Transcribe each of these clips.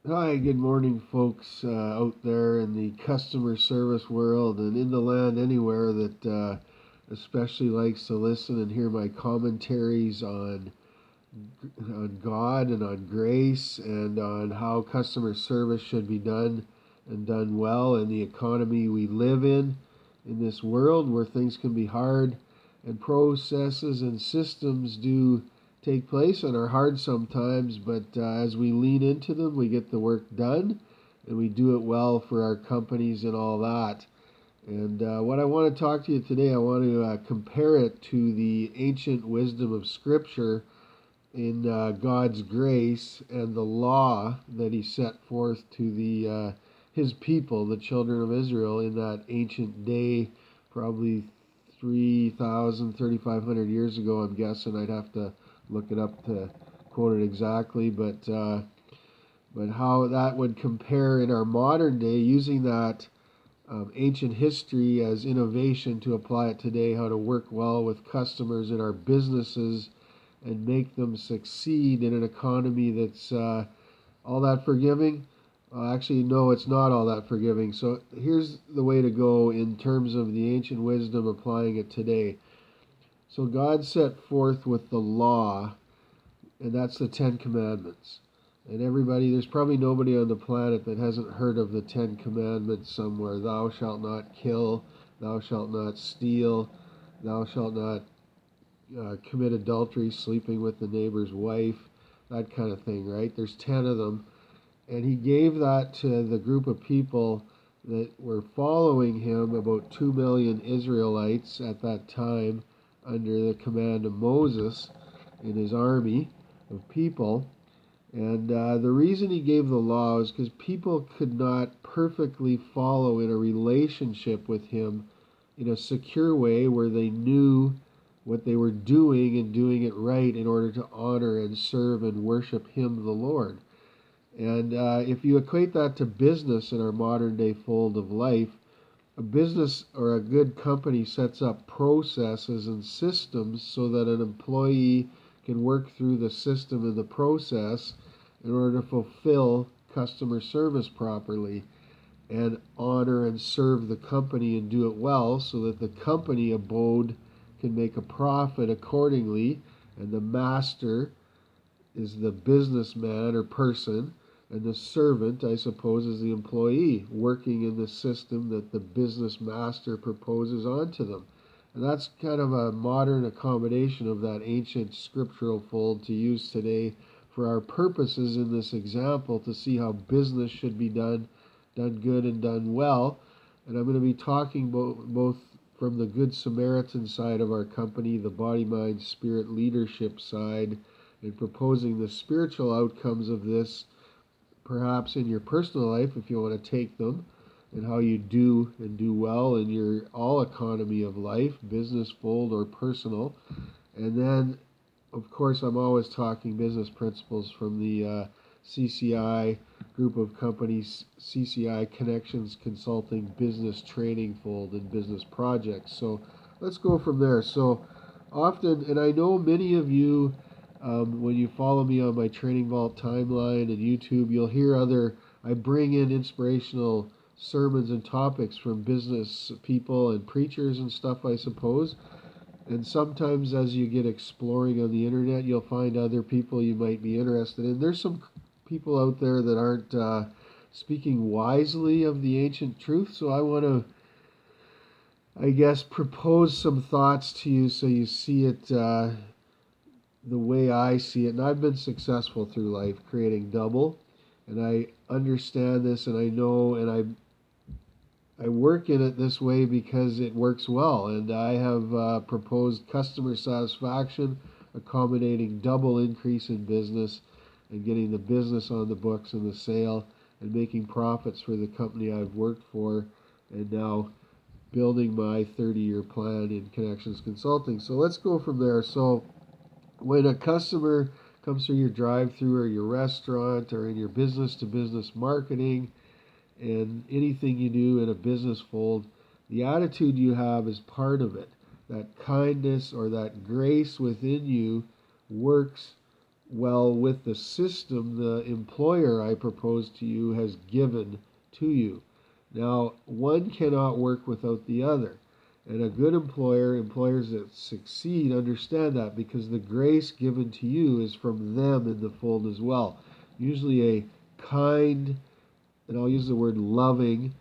Hi, good morning, folks out there in the customer service world and in the land anywhere that especially likes to listen and hear my commentaries on God and on grace and on how customer service should be done and done well in the economy we live in this world where things can be hard and processes and systems do take place and are hard sometimes, but as we lean into them, we get the work done and we do it well for our companies and all that. And what I want to talk to you today, I want to compare it to the ancient wisdom of Scripture in God's grace and the law that He set forth to the His people, the children of Israel, in that ancient day, probably 3,000, 3,500 years ago. I'm guessing I'd have to look it up to quote it exactly, but how that would compare in our modern day, using that ancient history as innovation to apply it today, how to work well with customers in our businesses and make them succeed in an economy that's all that forgiving. Actually, no, it's not all that forgiving. So here's the way to go in terms of the ancient wisdom applying it today. So God set forth with the law, and that's the Ten Commandments. And everybody, there's probably nobody on the planet that hasn't heard of the Ten Commandments somewhere. Thou shalt not kill, thou shalt not steal, thou shalt not commit adultery, sleeping with the neighbor's wife, that kind of thing, right? There's 10 of them. And he gave that to the group of people that were following him, about 2 million Israelites at that time, under the command of Moses in his army of people. And the reason he gave the law is because people could not perfectly follow in a relationship with him in a secure way where they knew what they were doing and doing it right in order to honor and serve and worship him, the Lord. And if you equate that to business in our modern day fold of life, a business or a good company sets up processes and systems so that an employee can work through the system and the process in order to fulfill customer service properly and honor and serve the company and do it well so that the company abode can make a profit accordingly, and the master is the businessman or person, and the servant, I suppose, is the employee working in the system that the business master proposes onto them. And that's kind of a modern accommodation of that ancient scriptural fold to use today for our purposes in this example to see how business should be done good and done well. And I'm going to be talking both from the Good Samaritan side of our company, the body, mind, spirit leadership side, and proposing the spiritual outcomes of this, perhaps in your personal life if you want to take them, and how you do and do well in your all economy of life, business, fold, or personal. And then, of course, I'm always talking business principles from the CCI group of companies, CCI Connections Consulting Business Training Fold and Business Projects. So let's go from there. So often, and I know many of you, when you follow me on my Training Vault timeline and YouTube, you'll hear I bring in inspirational sermons and topics from business people and preachers and stuff, I suppose. And sometimes as you get exploring on the internet, you'll find other people you might be interested in. There's some people out there that aren't speaking wisely of the ancient truth, so I want to, I guess, propose some thoughts to you so you see it the way I see it. And I've been successful through life creating double, and I understand this, and I know, and I work in it this way because it works well. And I have proposed customer satisfaction, accommodating double increase in business, and getting the business on the books and the sale, and making profits for the company I've worked for, and now building my 30-year plan in Connections Consulting. So let's go from there. So when a customer comes through your drive-through or your restaurant or in your business-to-business marketing, and anything you do in a business fold, the attitude you have is part of it. That kindness or that grace within you works well with the system the employer, I propose to you, has given to you. Now, one cannot work without the other. And a good employer, employers that succeed, understand that because the grace given to you is from them in the fold as well. Usually a kind, and I'll use the word loving,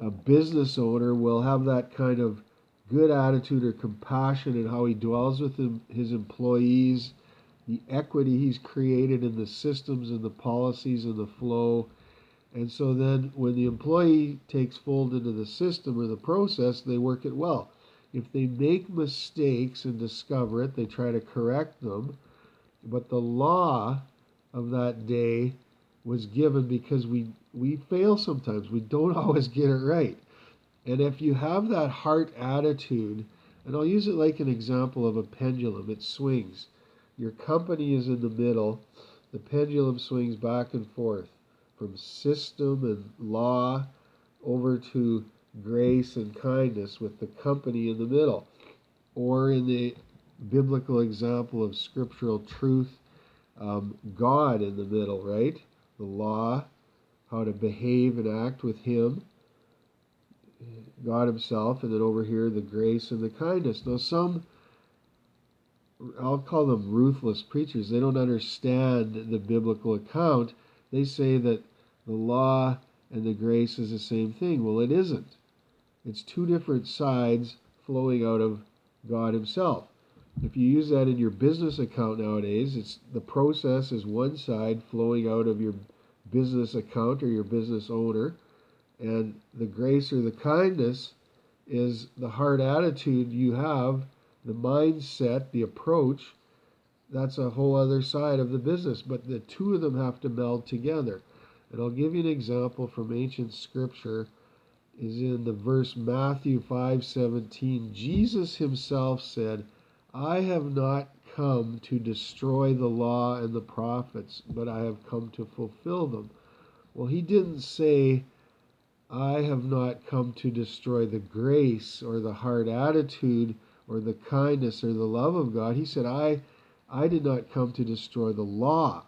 a business owner will have that kind of good attitude or compassion in how he dwells with his employees, the equity he's created in the systems and the policies and the flow. And so then when the employee takes fold into the system or the process, they work it well. If they make mistakes and discover it, they try to correct them. But the law of that day was given because we fail sometimes. We don't always get it right. And if you have that heart attitude, and I'll use it like an example of a pendulum, it swings. Your company is in the middle, the pendulum swings back and forth from system and law over to grace and kindness with the company in the middle. Or in the biblical example of scriptural truth, God in the middle, right? The law, how to behave and act with Him, God Himself, and then over here the grace and the kindness. Now some, I'll call them ruthless preachers, they don't understand the biblical account. They say that the law and the grace is the same thing. Well, it isn't. It's two different sides flowing out of God Himself. If you use that in your business account nowadays, it's the process is one side flowing out of your business account or your business owner, and the grace or the kindness is the heart attitude you have, the mindset, the approach. That's a whole other side of the business, but the two of them have to meld together. And I'll give you an example from ancient scripture. Is in the verse Matthew 5:17. Jesus Himself said, I have not come to destroy the law and the prophets, but I have come to fulfill them. Well, He didn't say, I have not come to destroy the grace or the heart attitude or the kindness or the love of God. He said, I did not come to destroy the law.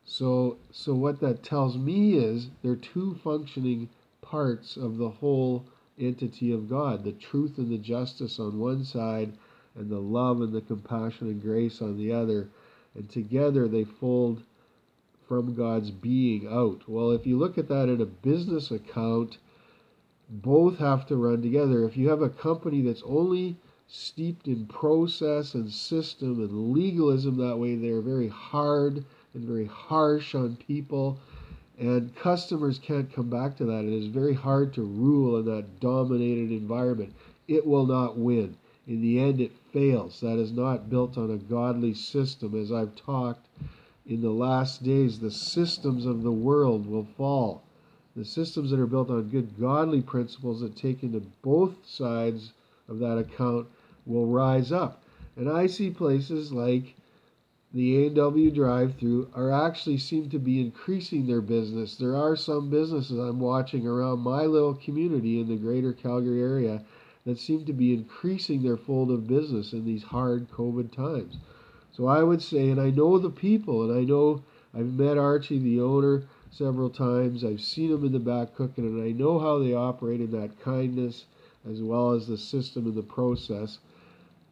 So what that tells me is they're two functioning parts of the whole entity of God, the truth and the justice on one side and the love and the compassion and grace on the other. And together they fold from God's being out. Well, if you look at that in a business account, both have to run together. If you have a company that's only steeped in process and system and legalism that way, they're very hard and very harsh on people, and customers can't come back to that. It is very hard to rule in that dominated environment. It will not win. In the end, it fails. That is not built on a godly system. As I've talked, in the last days, the systems of the world will fall. The systems that are built on good godly principles that take into both sides of that account will rise up. And I see places like the A&W drive-through are actually seem to be increasing their business. There are some businesses I'm watching around my little community in the greater Calgary area that seem to be increasing their fold of business in these hard COVID times. So I would say, and I know the people, and I know I've met Archie, the owner, several times. I've seen him in the back cooking, and I know how they operate in that kindness as well as the system and the process.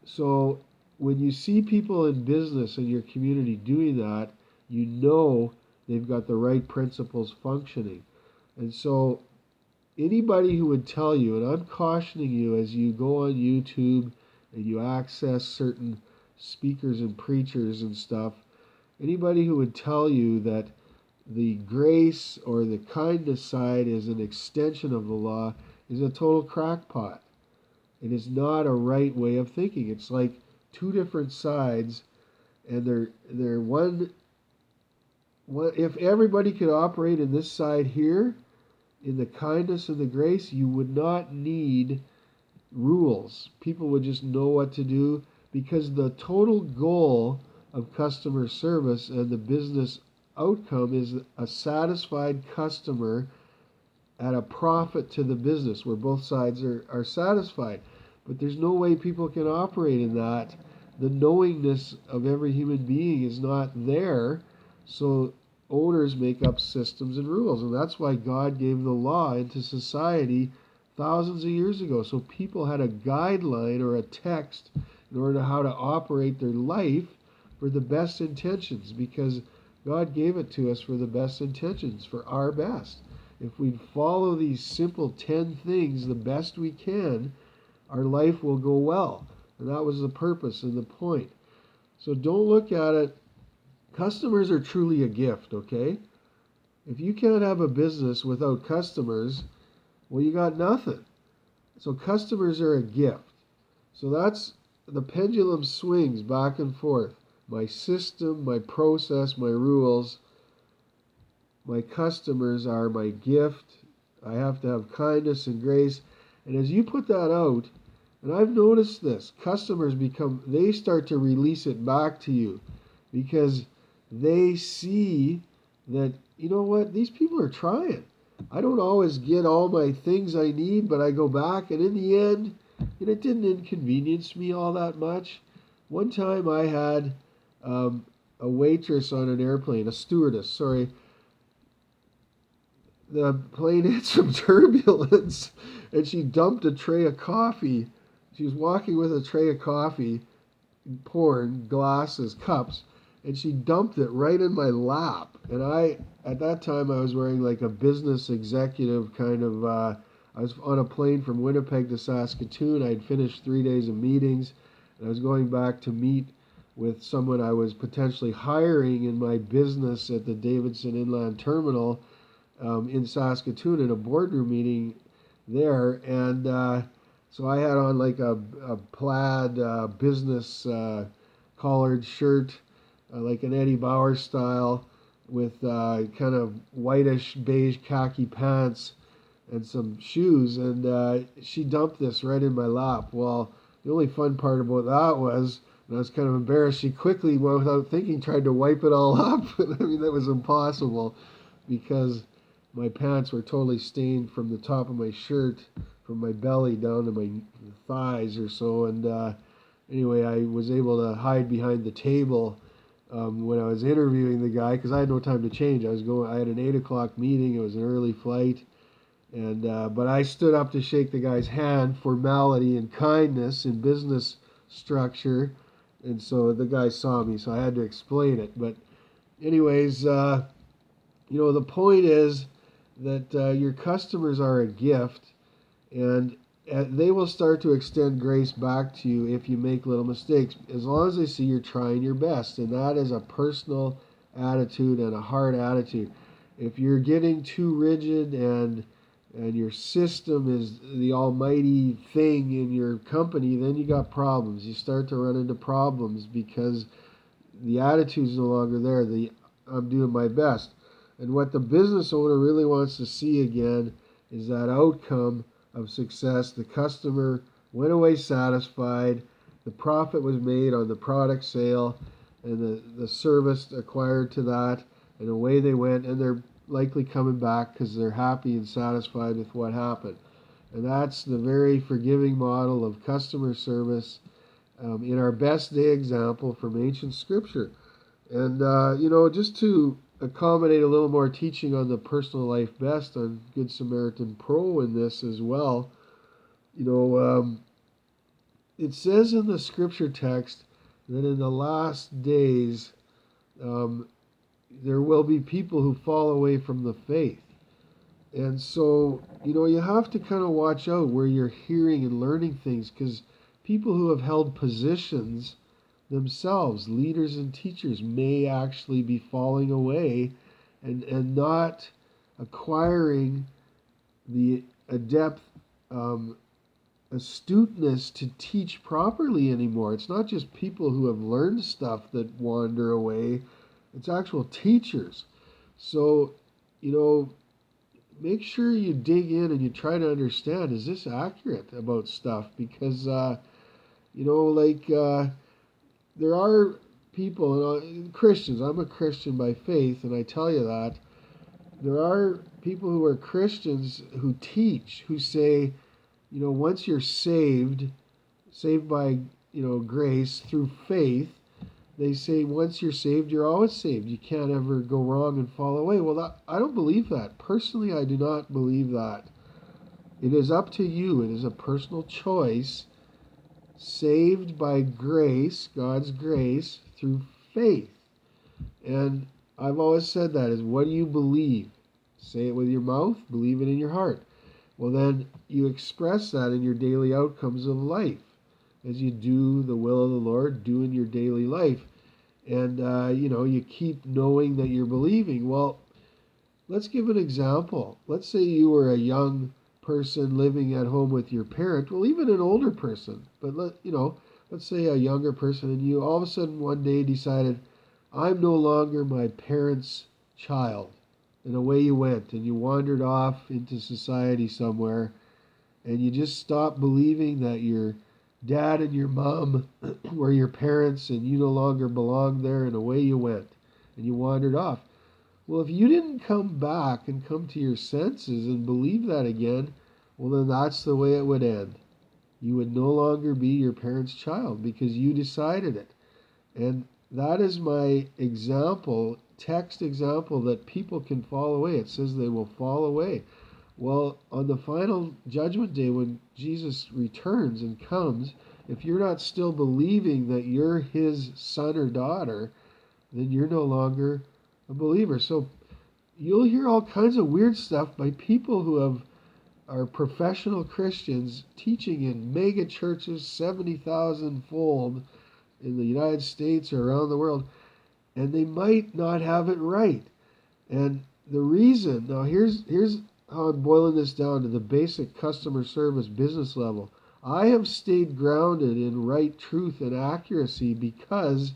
So when you see people in business in your community doing that, you know they've got the right principles functioning. And so anybody who would tell you, and I'm cautioning you as you go on YouTube and you access certain speakers and preachers and stuff, anybody who would tell you that the grace or the kindness side is an extension of the law is a total crackpot. It is not a right way of thinking. It's like two different sides, and they're one. If everybody could operate in this side here, in the kindness and the grace, you would not need rules. People would just know what to do because the total goal of customer service and the business outcome is a satisfied customer at a profit to the business where both sides are satisfied. But there's no way people can operate in that the knowingness of every human being is not there. So owners make up systems and rules. And that's why God gave the law into society thousands of years ago. So people had a guideline or a text in order to how to operate their life for the best intentions, because God gave it to us for the best intentions, for our best. If we follow these simple 10 things the best we can, our life will go well. And that was the purpose and the point. So don't look at it. Customers are truly a gift, okay? If you can't have a business without customers, well, you got nothing. So customers are a gift. So that's the pendulum swings back and forth. My system, my process, my rules, my customers are my gift. I have to have kindness and grace. And as you put that out, and I've noticed this, customers they start to release it back to you, because they see that, you know what, these people are trying. I don't always get all my things I need, but I go back, and in the end, it didn't inconvenience me all that much. One time I had a waitress on an airplane, a stewardess, sorry. The plane hit some turbulence, and she dumped a tray of coffee. She was walking with a tray of coffee, pouring glasses, cups, and she dumped it right in my lap. And at that time, I was wearing like a business executive kind of, I was on a plane from Winnipeg to Saskatoon. I'd finished 3 days of meetings, and I was going back to meet with someone I was potentially hiring in my business at the Davidson Inland Terminal in Saskatoon, in a boardroom meeting there. And so I had on like a plaid business collared shirt, like an Eddie Bauer style, with kind of whitish beige khaki pants and some shoes. And she dumped this right in my lap. Well, the only fun part about that was, and I was kind of embarrassed, she quickly, without thinking, tried to wipe it all up. I mean, that was impossible, because my pants were totally stained from the top of my shirt, from my belly down to my thighs or so. And anyway, I was able to hide behind the table when I was interviewing the guy, because I had no time to change. I had an 8 o'clock meeting. It was an early flight, and but I stood up to shake the guy's hand, formality and kindness in business structure, and so the guy saw me, so I had to explain it. But anyways, the point is that your customers are a gift, and they will start to extend grace back to you if you make little mistakes, as long as they see you're trying your best. And that is a personal attitude and a hard attitude. If you're getting too rigid and your system is the almighty thing in your company, then you got problems. You start to run into problems because the attitude's no longer there. I'm doing my best. And what the business owner really wants to see again is that outcome of success. The customer went away satisfied, the profit was made on the product sale, and the service acquired to that, and away they went, and they're likely coming back because they're happy and satisfied with what happened. And that's the very forgiving model of customer service in our best day example from ancient scripture. And, just to accommodate a little more teaching on the personal life best on Good Samaritan Pro in this as well, it says in the scripture text that in the last days there will be people who fall away from the faith. And so, you have to kind of watch out where you're hearing and learning things, because people who have held positions themselves, leaders and teachers, may actually be falling away and not acquiring the adept astuteness to teach properly anymore. It's not just people who have learned stuff that wander away, it's actual teachers. So, make sure you dig in and you try to understand, is this accurate about stuff? Because, there are people, Christians, I'm a Christian by faith, and I tell you that, there are people who are Christians who teach, who say, once you're saved by grace through faith. They say once you're saved, you're always saved. You can't ever go wrong and fall away. Well, I don't believe that. Personally, I do not believe that. It is up to you. It is a personal choice. Saved by grace, God's grace, through faith. And I've always said that is, what do you believe? Say it with your mouth, believe it in your heart. Well, then you express that in your daily outcomes of life as you do the will of the Lord, do in your daily life. And, you keep knowing that you're believing. Well, let's give an example. Let's say you were a young person living at home with your parent, well, even an older person, but let's say a younger person, and you all of a sudden one day decided, I'm no longer my parents' child. And away you went, and you wandered off into society somewhere, and you just stopped believing that your dad and your mom were your parents, and you no longer belonged there, and away you went, and you wandered off. Well, if you didn't come back and come to your senses and believe that again, well, then that's the way it would end. You would no longer be your parents' child because you decided it. And that is my example, text example, that people can fall away. It says they will fall away. Well, on the final judgment day when Jesus returns and comes, if you're not still believing that you're his son or daughter, then you're no longer a believer. So you'll hear all kinds of weird stuff by people who are professional Christians teaching in mega churches, 70,000 fold in the United States or around the world, and they might not have it right. And the reason, now here's how I'm boiling this down to the basic customer service business level. I have stayed grounded in right truth and accuracy because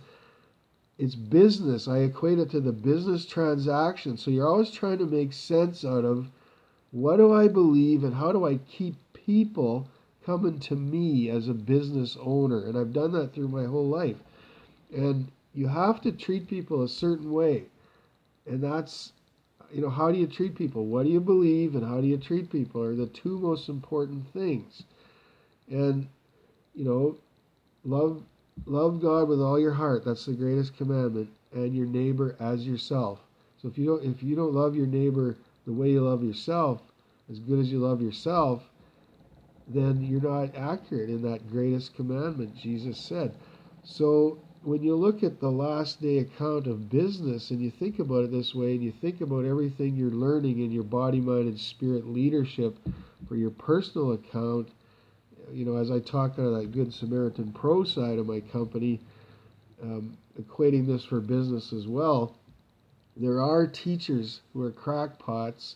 it's business. I equate it to the business transaction. So you're always trying to make sense out of, what do I believe and how do I keep people coming to me as a business owner? And I've done that through my whole life. And you have to treat people a certain way. And that's, how do you treat people? What do you believe and how do you treat people are the two most important things. And, love God with all your heart. That's the greatest commandment. And your neighbor as yourself. So if you don't love your neighbor the way you love yourself, as good as you love yourself, then you're not accurate in that greatest commandment Jesus said. So when you look at the last day account of business and you think about it this way, and you think about everything you're learning in your body, mind, and spirit leadership for your personal account, as I talk out of that Good Samaritan Pro side of my company, equating this for business as well, there are teachers who are crackpots,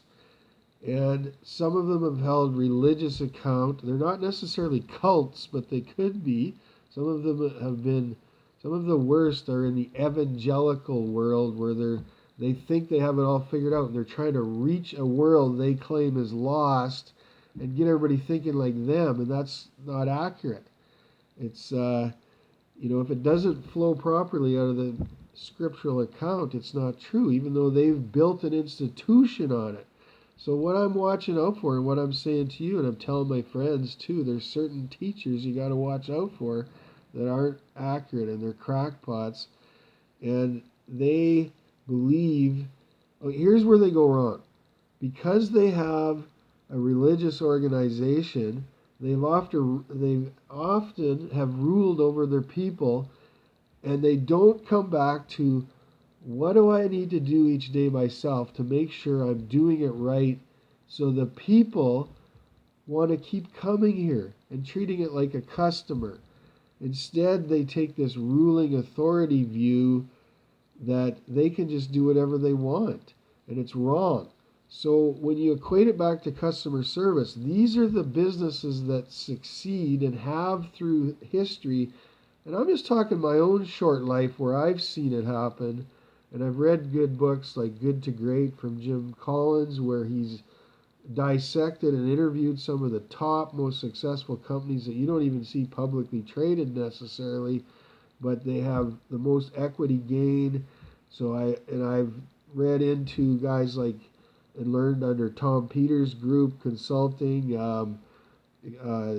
and some of them have held religious account. They're not necessarily cults, but they could be. Some of them have been, some of the worst are in the evangelical world where they think they have it all figured out, and they're trying to reach a world they claim is lost and get everybody thinking like them, and that's not accurate. It's, if it doesn't flow properly out of the scriptural account, it's not true, even though they've built an institution on it. So what I'm watching out for and what I'm saying to you, and I'm telling my friends too, there's certain teachers you got to watch out for that aren't accurate, and they're crackpots, and they believe, here's where they go wrong. Because they have a religious organization, they often have ruled over their people, and they don't come back to, what do I need to do each day myself to make sure I'm doing it right so the people want to keep coming here and treating it like a customer. Instead, they take this ruling authority view that they can just do whatever they want, and it's wrong. So when you equate it back to customer service, these are the businesses that succeed and have through history. And I'm just talking my own short life where I've seen it happen. And I've read good books like Good to Great from Jim Collins, where he's dissected and interviewed some of the top, most successful companies that you don't even see publicly traded necessarily, but they have the most equity gain. So I've read into guys like and learned under Tom Peters Group Consulting, uh,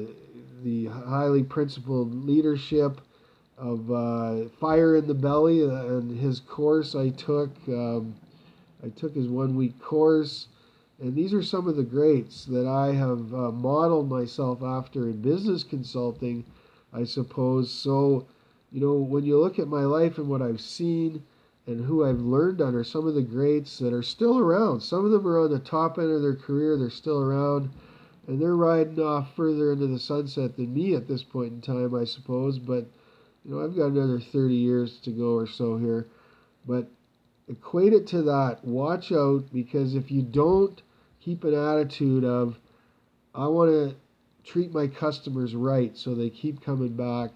the highly principled leadership of Fire in the Belly, and his course I took. I took his 1 week course, and these are some of the greats that I have modeled myself after in business consulting, I suppose. So, when you look at my life and what I've seen and who I've learned under, some of the greats that are still around. Some of them are on the top end of their career, they're still around, and they're riding off further into the sunset than me at this point in time, I suppose. But, I've got another 30 years to go or so here. But equate it to that. Watch out, because if you don't keep an attitude of, I want to treat my customers right so they keep coming back,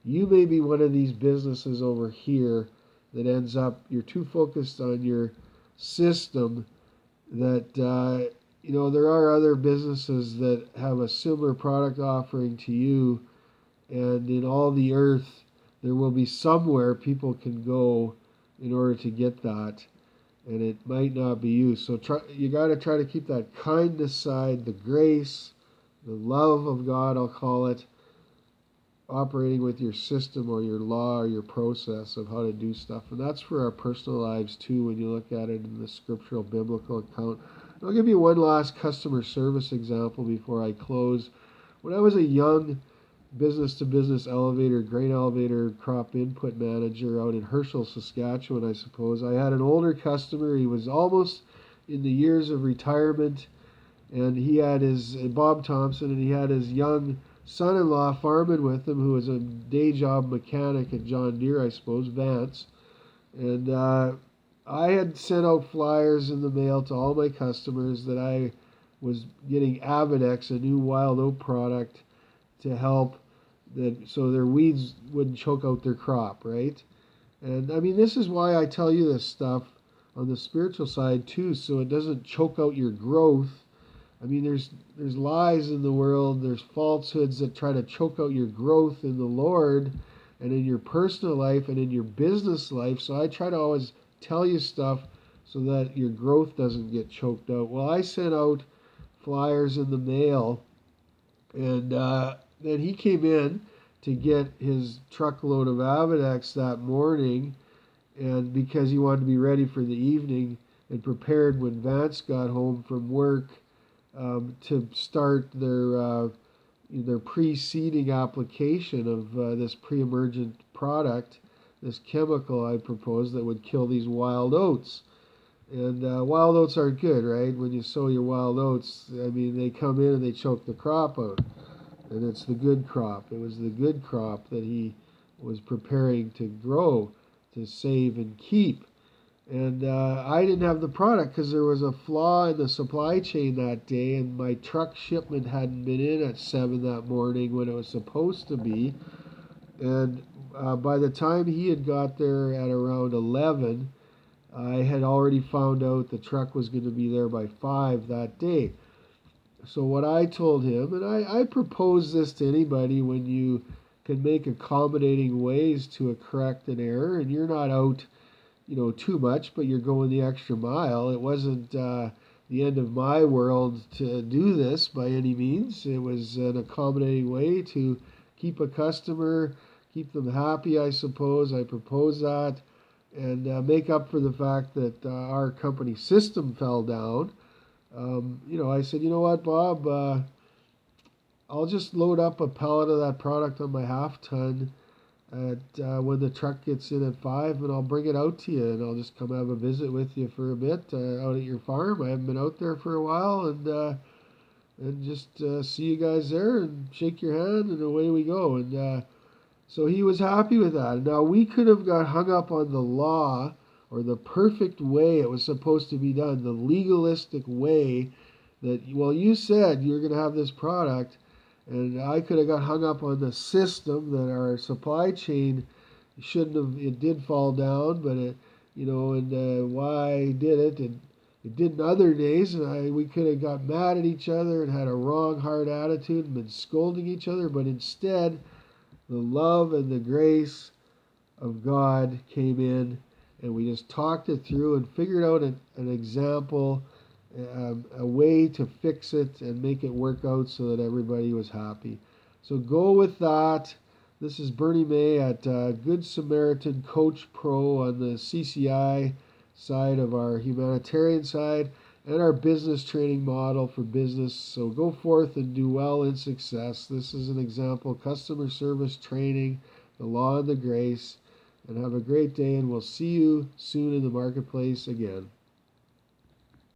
you may be one of these businesses over here that ends up, you're too focused on your system that, there are other businesses that have a similar product offering to you, and in all the earth, there will be somewhere people can go in order to get that, and it might not be you. So you got to try to keep that kindness side, the grace, the love of God, I'll call it, operating with your system or your law or your process of how to do stuff. And that's for our personal lives too, when you look at it in the scriptural biblical account. And I'll give you one last customer service example before I close. When I was a young business-to-business elevator, grain elevator crop input manager out in Herschel, Saskatchewan, I suppose, I had an older customer. He was almost in the years of retirement, and he had his Bob Thompson, and he had his young son-in-law farming with him, who was a day job mechanic at John Deere, I suppose, Vance. And I had sent out flyers in the mail to all my customers that I was getting Avedex, a new wild oat product, to help so their weeds wouldn't choke out their crop, right? And I mean, this is why I tell you this stuff on the spiritual side too, so it doesn't choke out your growth. I mean, there's lies in the world, there's falsehoods that try to choke out your growth in the Lord and in your personal life and in your business life. So I try to always tell you stuff so that your growth doesn't get choked out. Well, I sent out flyers in the mail, and then he came in to get his truckload of Avedex that morning, and because he wanted to be ready for the evening and prepared when Vance got home from work, to start their pre-seeding application of this pre-emergent product, this chemical I proposed that would kill these wild oats. And wild oats aren't good, right? When you sow your wild oats, I mean, they come in and they choke the crop out. And it's the good crop. It was the good crop that he was preparing to grow, to save and keep. And I didn't have the product because there was a flaw in the supply chain that day, and my truck shipment hadn't been in at 7 that morning when it was supposed to be. And by the time he had got there at around 11, I had already found out the truck was going to be there by 5 that day. So what I told him, and I propose this to anybody when you can make accommodating ways to correct an error, and you're not out, too much, but you're going the extra mile. It wasn't the end of my world to do this by any means. It was an accommodating way to keep a customer, keep them happy, I suppose. I propose that, and make up for the fact that our company system fell down. I said, you know what, Bob, I'll just load up a pallet of that product on my half ton when the truck gets in at 5, and I'll bring it out to you, and I'll just come have a visit with you for a bit out at your farm. I haven't been out there for a while, and just see you guys there and shake your hand, and away we go. And so he was happy with that. Now, we could have got hung up on the law or the perfect way it was supposed to be done, the legalistic way that, well, you said you're going to have this product, and I could have got hung up on the system that our supply chain shouldn't have. It did fall down, but and why I did it, and it did in other days, and we could have got mad at each other and had a wrong, hard attitude and been scolding each other. But instead, the love and the grace of God came in, and we just talked it through and figured out an example a way to fix it and make it work out so that everybody was happy. So go with that. This is Bernie May at Good Samaritan Coach Pro on the CCI side of our humanitarian side and our business training model for business. So go forth and do well in success. This is an example, customer service training, the law and the grace. And have a great day, and we'll see you soon in the marketplace again.